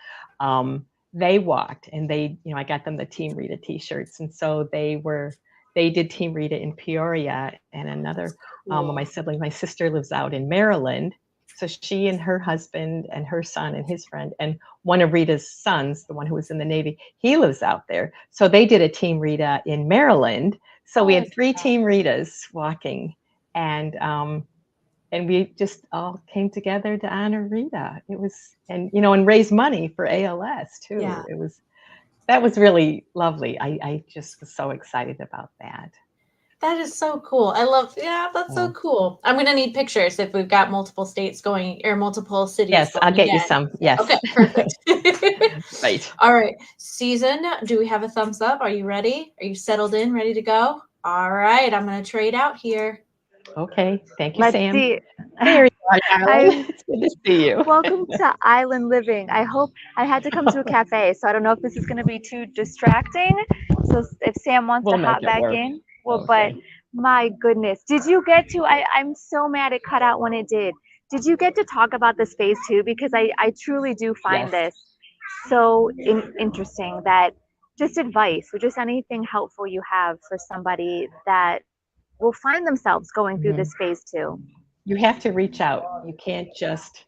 They walked, and I got them the Team Rita T-shirts, and so they did Team Rita in Peoria, and another Cool. my sibling, my sister lives out in Maryland, so she and her husband and her son and his friend and one of Rita's sons, the one who was in the Navy, he lives out there. So they did a Team Rita in Maryland. So we had 3 Team Ritas walking, and we just all came together to honor Rita. It was, and raise money for ALS too. Yeah. That was really lovely. I just was so excited about that. That is so cool. That's so cool. I'm going to need pictures if we've got multiple states going or multiple cities. Yes, going I'll get you again. some. Yes. Okay, perfect. Right. All right. Susan, do we have a thumbs up? Are you ready? Are you settled in, ready to go? All right. I'm going to trade out here. Okay. Thank you, Let's Sam. see. There you are, darling. It's good to see you. Welcome to Island Living. I hope I had to come to a cafe, so I don't know if this is going to be too distracting. So if Sam wants We'll to make hop it back work. in, well, Okay. but my goodness, did you get to? I'm so mad it cut out when it did. Did you get to talk about this phase too? Because I truly do find Yes. this so interesting, that just advice or just anything helpful you have for somebody that will find themselves going through this phase too. You have to reach out. You can't just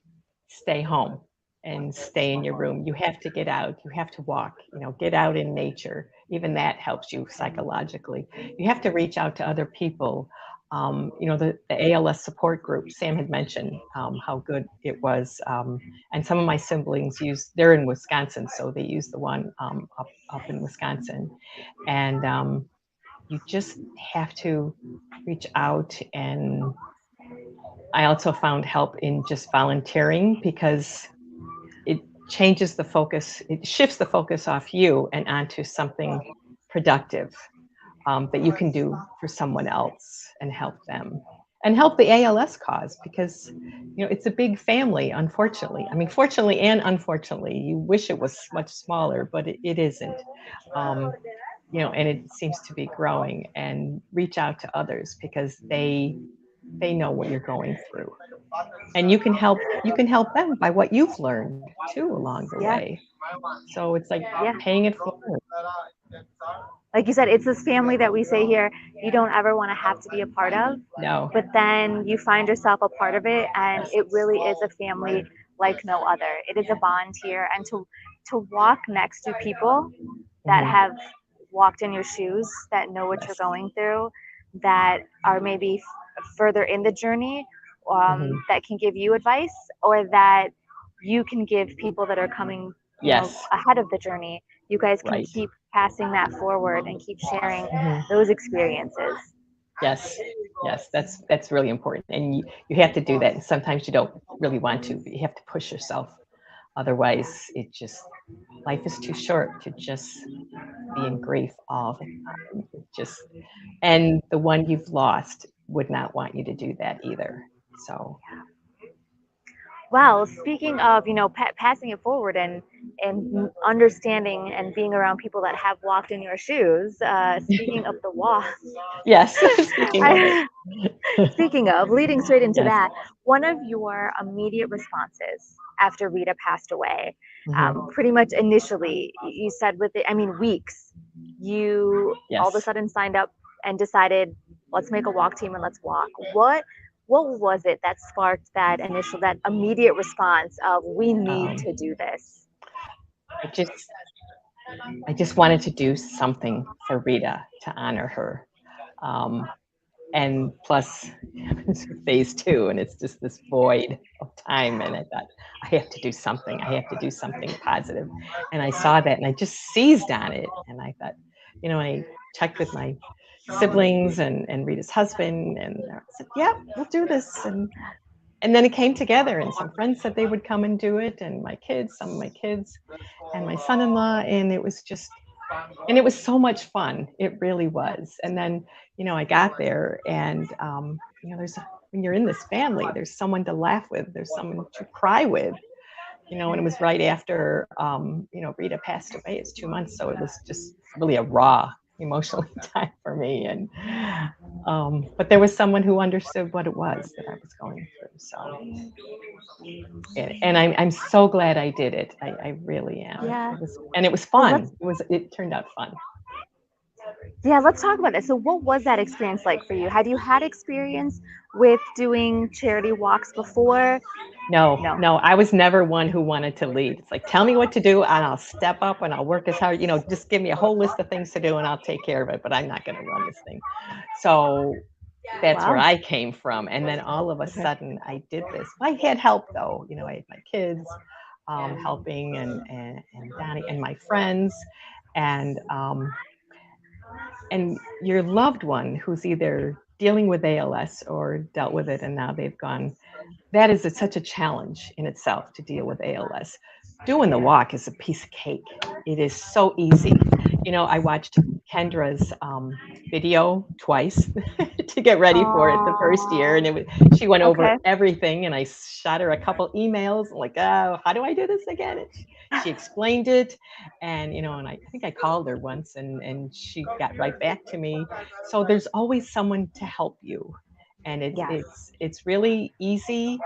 stay home and stay in your room. You have to get out. You have to walk, get out in nature. Even that helps you psychologically. You have to reach out to other people. The ALS support group, Sam had mentioned how good it was. And some of my siblings they're in Wisconsin, so they use the one up in Wisconsin. And you just have to reach out. And I also found help in just volunteering, because it changes the focus, it shifts the focus off you and onto something productive that you can do for someone else and help them and help the ALS cause, because it's a big family, unfortunately. I mean, fortunately and unfortunately, you wish it was much smaller, but it isn't. And it seems to be growing. And reach out to others, because they know what you're going through, and you can help them by what you've learned too along the way. So it's like paying it forward. Like you said, it's this family that we say here you don't ever want to have to be a part of. No. But then you find yourself a part of it, and it really is a family like no other. It is a bond here, and to walk next to people that have walked in your shoes, that know what you're going through, that are maybe further in the journey, that can give you advice, or that you can give people that are coming ahead of the journey. You guys can keep passing that forward and keep sharing those experiences. Yes, that's really important, and you have to do that. And sometimes you don't really want to, but you have to push yourself. Otherwise, life is too short to just be in grief all the time. And the one you've lost would not want you to do that either. So. Well, speaking of, passing it forward and understanding and being around people that have walked in your shoes, speaking of the walk. Yes, speaking of, leading straight into that, one of your immediate responses after Rita passed away, pretty much initially, you said weeks, you all of a sudden signed up and decided, let's make a walk team and let's walk. What was it that sparked that immediate response of, we need to do this? I just wanted to do something for Rita to honor her. And plus, it's phase 2, and it's just this void of time. And I thought, I have to do something. I have to do something positive. And I saw that, and I just seized on it. And I thought, I checked with my siblings and Rita's husband, and I said, yeah, we'll do this. And then it came together, and some friends said they would come and do it, and some of my kids, and my son-in-law, and it was so much fun. It really was. And then, I got there, and when you're in this family, there's someone to laugh with, there's someone to cry with, and it was right after, Rita passed away. It's 2 months, so it was just really a raw emotional time for me. And but there was someone who understood what it was that I was going through. So, and I'm so glad I did it. I really am. Yeah. It was fun. It turned out fun. Yeah, let's talk about it. So what was that experience like for you? Had you had experience with doing charity walks before? No, I was never one who wanted to lead. It's like, tell me what to do and I'll step up and I'll work as hard, just give me a whole list of things to do and I'll take care of it, but I'm not going to run this thing. So that's where I came from. And then all of a sudden I did this. I had help though, I had my kids helping and Donnie and my friends and your loved one who's either dealing with ALS or dealt with it and now they've gone. That is such a challenge in itself to deal with ALS. Doing the walk is a piece of cake. It is so easy. I watched Kendra's video twice to get ready for it the first year. And she went over everything and I shot her a couple emails like, oh, how do I do this again? And she explained it. And, and I think I called her once and she got right back to me. So there's always someone to help you. And it's really easy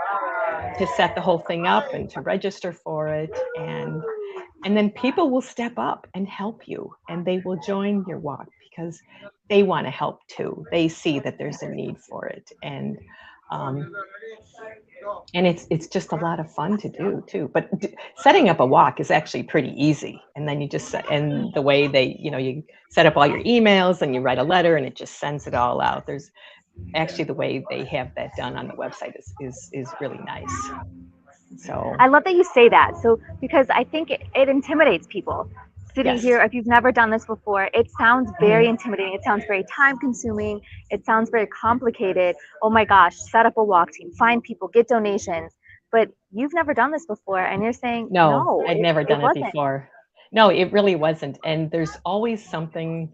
to set the whole thing up and to register for it. And then people will step up and help you and they will join your walk because they want to help too. They see that there's a need for it. And it's just a lot of fun to do too. But setting up a walk is actually pretty easy. And then you just and the way they, you set up all your emails and you write a letter and it just sends it all out. There's actually the way they have that done on the website is really nice. So I love that you say that. So because I think it intimidates people sitting here. If you've never done this before, it sounds very intimidating. It sounds very time consuming. It sounds very complicated. Oh my gosh, set up a walk team, find people, get donations. But you've never done this before and you're saying, no, I'd never done it before. No, it really wasn't. And there's always someone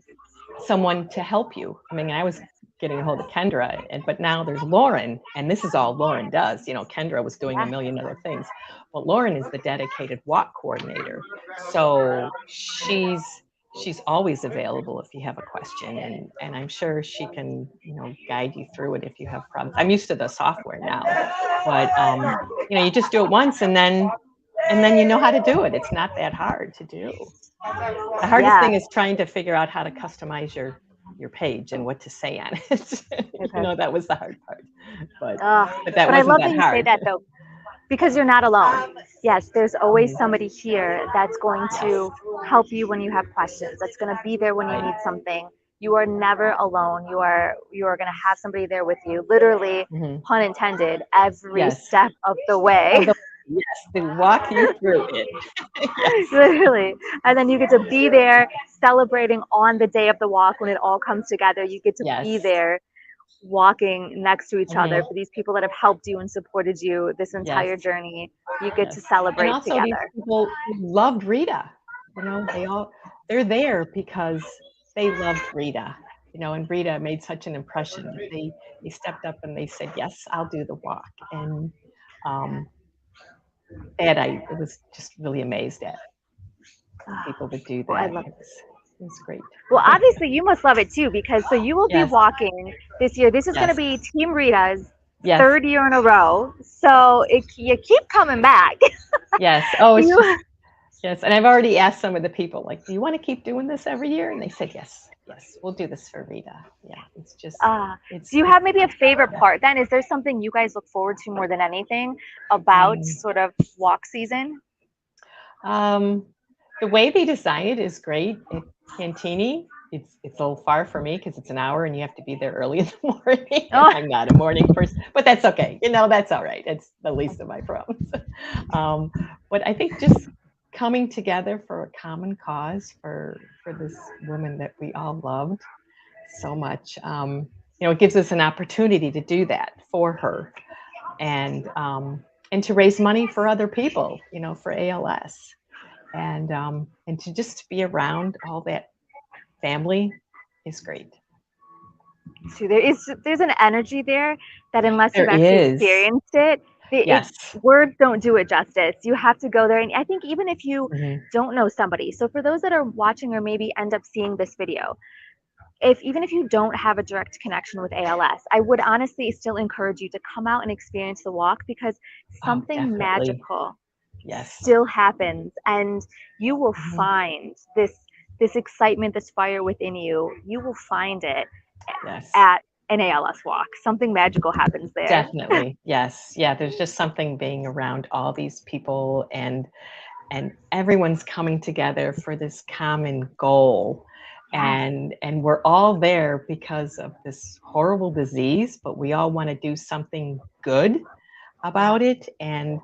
to help you. I mean, I was getting a hold of Kendra, but now there's Lauren, and this is all Lauren does. Kendra was doing a million other things. Well, Lauren is the dedicated walk coordinator. So she's always available if you have a question, and I'm sure she can, guide you through it if you have problems. I'm used to the software now, but you just do it once and then you know how to do it. It's not that hard to do. The hardest thing is trying to figure out how to customize your page and what to say on it. That was the hard part. But I love that you say that though, because you're not alone. Yes, there's always somebody here that's going to help you when you have questions. That's going to be there when you need something. You are never alone. You are going to have somebody there with you, literally, pun intended, every step of the way. Yes, they walk you through it. Literally. And then you get to be there celebrating on the day of the walk when it all comes together. You get to be there walking next to each other for these people that have helped you and supported you this entire journey. You get to celebrate and also together. These people who loved Rita. They're there because they loved Rita. And Rita made such an impression. They stepped up and they said, yes, I'll do the walk. And I was just really amazed at people would do that. It was great. Well, obviously you must love it too, because you will be walking this year. This is going to be Team Rita's third year in a row. So you keep coming back. Yes. Oh, yes. And I've already asked some of the people, like, do you want to keep doing this every year? And they said yes. Yes, we'll do this for Rita. Yeah, it's just, Do you have maybe a favorite part then? Is there something you guys look forward to more than anything about sort of walk season? The way they design it is great. At Cantini, it's a little far for me because it's an hour and you have to be there early in the morning. Oh. I'm not a morning person, but that's okay. That's all right. It's the least of my problems. But I think just coming together for a common cause for this woman that we all loved so much, it gives us an opportunity to do that for her, and to raise money for other people, for ALS. And to just be around all that family is great. So there's an energy there that unless you've There actually is. experienced it, Yes. words don't do it justice. You have to go there. And I think even if you Mhm. don't know somebody, so for those that are watching or maybe end up seeing this video, even if you don't have a direct connection with ALS, I would honestly still encourage you to come out and experience the walk, because something definitely. magical Yes. still happens, and you will Mhm. find this excitement, this fire within you. You will find it Yes. at an ALS walk. Something magical happens there. Definitely. Yes. Yeah. There's just something being around all these people, and everyone's coming together for this common goal. Yes. And we're all there because of this horrible disease, but we all want to do something good about it. And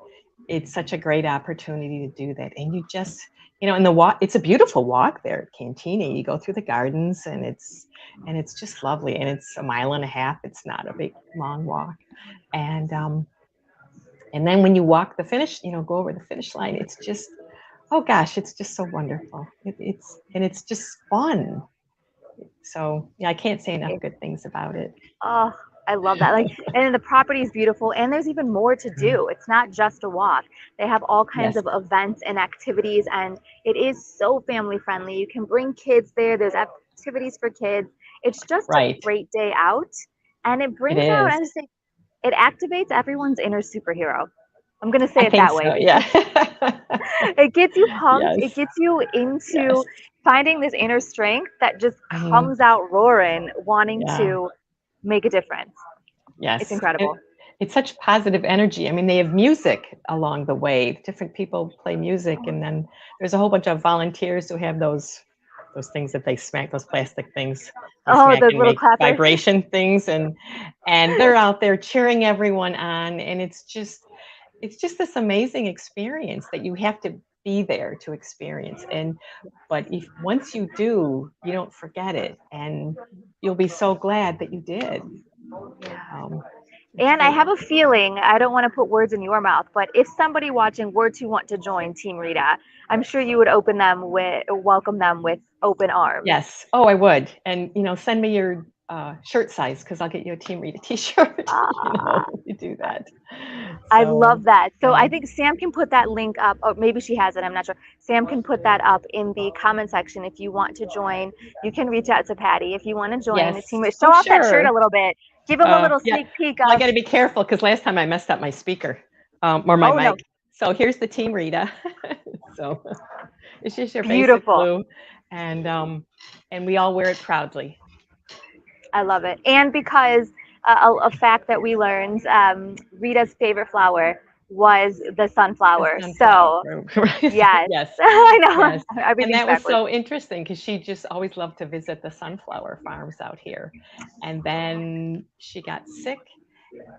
it's such a great opportunity to do that. And you just, in the walk, it's a beautiful walk there at Cantini. You go through the gardens, and it's just lovely. And it's 1.5 miles. It's not a big, long walk. And then when you walk the finish, go over the finish line, it's just, oh gosh, it's just so wonderful. It's just fun. So yeah, I can't say enough good things about it. Oh, I love that. And the property is beautiful, and there's even more to do. It's not just a walk. They have all kinds Yes. of events and activities, and it is so family friendly. You can bring kids there. There's activities for kids. It's just Right. a great day out, and it brings It out, is. I would say, it activates everyone's inner superhero. I'm going to say I it think that way. so, yeah. It gets you pumped. Yes. It gets you into Yes. finding this inner strength that just Mhm. comes out roaring, wanting Yeah. to make a difference. Yes. It's incredible. It's such positive energy. I mean, they have music along the way. Different people play music, and then there's a whole bunch of volunteers who have those things that they smack, those plastic things. They smack Those and little make clappers. vibration things, and they're out there cheering everyone on, and it's just this amazing experience that you have to be there to experience. But if once you do, you don't forget it, and you'll be so glad that you did. And I have a feeling, I don't want to put words in your mouth, but if somebody watching were to want to join Team Rita, I'm sure you would welcome them with open arms. Yes. Oh, I would. And, send me your shirt size, because I'll get you a Team Rita t-shirt. You do that. I love that. So yeah. I think Sam can put that link up, or maybe she has it, I'm not sure. Sam can put that up in the comment section. If you want to join, you can reach out to Patty. If you want to join the team, show off that shirt a little bit. Give them a little sneak peek. Well, I got to be careful, because last time I messed up my speaker or my mic. No. So here's the Team Rita. So it's just your basic blue, and we all wear it proudly. I love it. And because a fact that we learned, Rita's favorite flower was the sunflower. So yes. Yes. I know. Yes. And that was so interesting, because she just always loved to visit the sunflower farms out here. And then she got sick,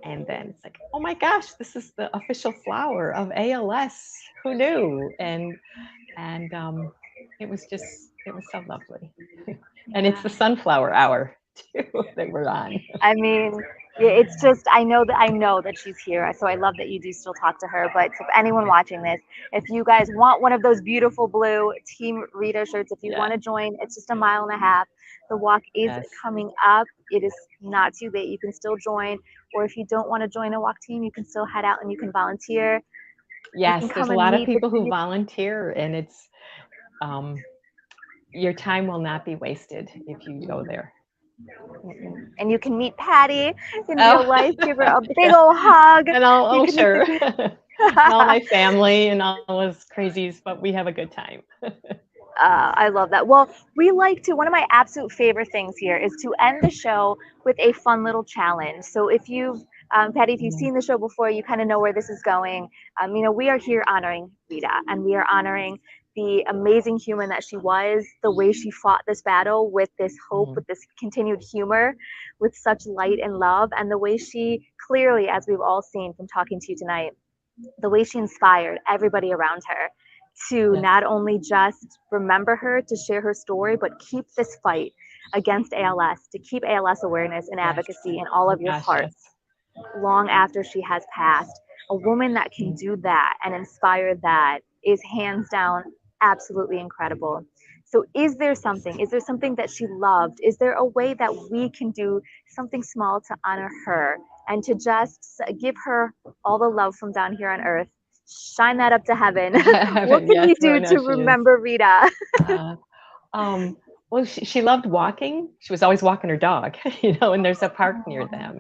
and then it's like, oh my gosh, this is the official flower of ALS. Who knew? And it was so lovely. And it's the sunflower hour too that we're on. I mean, it's just, I know that she's here. So I love that you do still talk to her. But if anyone watching this, if you guys want one of those beautiful blue Team Rita shirts, if you want to join, it's just 1.5 miles. The walk is coming up. It is not too late. You can still join. Or if you don't want to join a walk team, you can still head out and you can volunteer. Yes, there's a lot of people who volunteer, and it's your time will not be wasted if you go there. And you can meet Patty in real life, give her a big old hug. And sure. And all my family and all those crazies, but we have a good time. I love that. Well, we like to, one of my absolute favorite things here is to end the show with a fun little challenge. So if you've, Patty, if you've seen the show before, you kind of know where this is going. You know, we are here honoring Rita, and we are honoring the amazing human that she was, the way she fought this battle with this hope, with this continued humor, with such light and love, and the way she clearly, as we've all seen from talking to you tonight, the way she inspired everybody around her to not only just remember her, to share her story, but keep this fight against ALS, to keep ALS awareness and advocacy in all of your hearts long after she has passed. A woman that can do that and inspire that is hands down absolutely incredible. So is there something that she loved? Is there a way that we can do something small to honor her and to just give her all the love from down here on earth? Shine that up to heaven. What can we do to remember Rita? Well, she loved walking. She was always walking her dog, you know, and there's a park near them,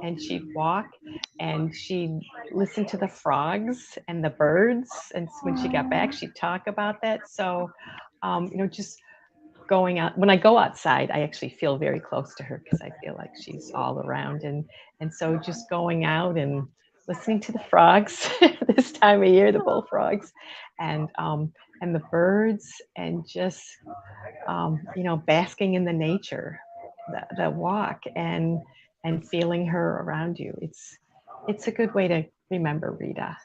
and she'd walk and she'd listen to the frogs and the birds. And when she got back, she'd talk about that. So, you know, just going out, when I go outside, I actually feel very close to her because I feel like she's all around. And so just going out and listening to the frogs this time of year, the bullfrogs, and the birds, and just you know, basking in the nature, the walk, and feeling her around you. It's a good way to remember Rita.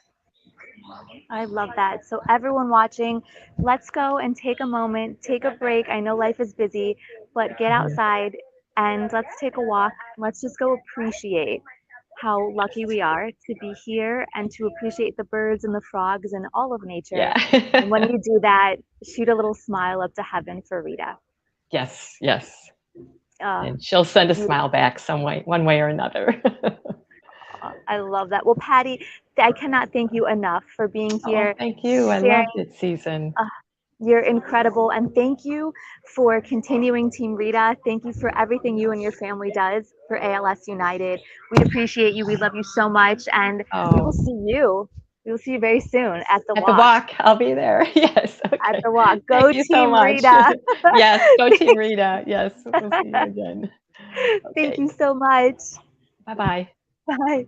I love that. So everyone watching, let's go and take a moment, take a break. I know life is busy, but get outside and let's take a walk. Let's just go appreciate how lucky we are to be here and to appreciate the birds and the frogs and all of nature. And when you do that, shoot a little smile up to heaven for Rita. Yes. And she'll send a smile back one way or another. I love that. Well, Patty, I cannot thank you enough for being here. Thank you. I loved it, Susan. You're incredible. And thank you for continuing Team Rita. Thank you for everything you and your family does for ALS United. We appreciate you. We love you so much. And we will see you. We will see you very soon at the walk. I'll be there. Yes. Okay. At the walk. Go Thank Team Rita. Yes. Go Team Rita. Yes. We'll see you again. Okay. Thank you so much. Bye-bye. Bye.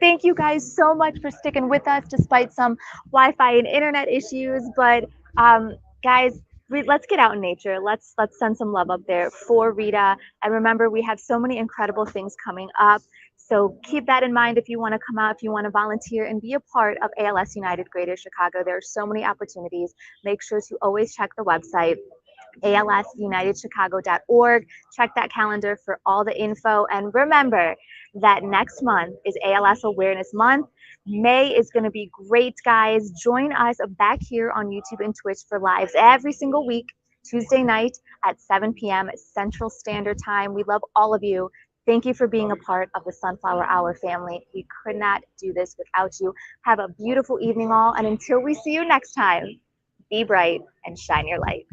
Thank you guys so much for sticking with us despite some Wi-Fi and internet issues. But guys, let's get out in nature. Let's send some love up there for Rita. And remember, we have so many incredible things coming up. So keep that in mind if you want to come out, if you want to volunteer and be a part of ALS United Greater Chicago. There are so many opportunities. Make sure to always check the website, alsunitedchicago.org. Check that calendar for all the info. And remember that next month is ALS Awareness Month. May is going to be great, guys. Join us back here on YouTube and Twitch for lives every single week, Tuesday night at 7 p.m. Central Standard Time. We love all of you. Thank you for being a part of the Sunflower Hour family. We could not do this without you. Have a beautiful evening all. And until we see you next time, be bright and shine your light.